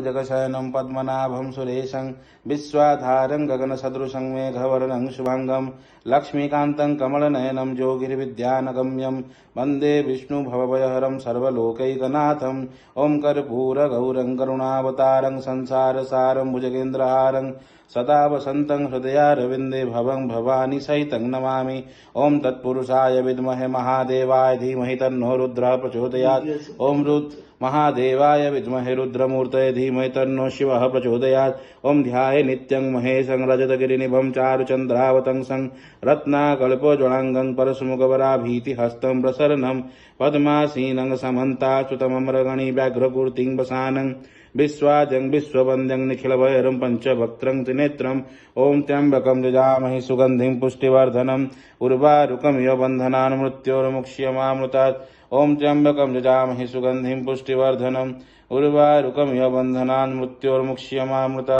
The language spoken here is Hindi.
जगशयनं पद्मनाभं सुरेशं विश्वाधारं गगनसदृशं मेघवर्णं शुभांगं लक्ष्मीकान्तं कमलनयनं योगिर्विद्यानगम्यं वन्दे विष्णुभवभयहरं सर्वलोकैकनाथम्। ॐ कर्पूरगौरं करुणावतारं संसारसारं भुजगेन्द्रहारं सदा वसन्तं हृदयारविन्दे भवं भवानी सहितं नमामि। ॐ तत्पुरुषाय विद्महे महादेवाय धीमहि तन्नो रुद्रः प्रचोदयात्। ॐ महादेवाय विद्महे रुद्रमूर्तये धीमहि तन्नो शिवः प्रचोदयात्। ॐ ध्याये नित्यं महेशं रजतगिरिनिभं चारुचन्द्रावतंसं रत्नाकल्पोज्ज्वलाङ्गं परशुमुखवराभीतिहस्तं प्रसन्नं पद्मासीनं समन्ताच्युतममरगणि व्याघ्रपूर्तिं वसानं विश्वाजं विश्ववन्द्यं निखिलभैरं पञ्चवक्त्रं त्रिनेत्रम्। ॐ त्र्यम्बकं यजामहे सुगन्धिं पुष्टिवर्धनम् उर्वारुकमिव बन्धनान् मृत्योर्मुक्ष्यमामृतात्। ॐ त्र्यम्बकं यजामहे सुगन्धिं पुष्टिवर्धनम् उर्वारुकमिव बन्धनान् मृत्योर्मुक्ष्यमामृतात्।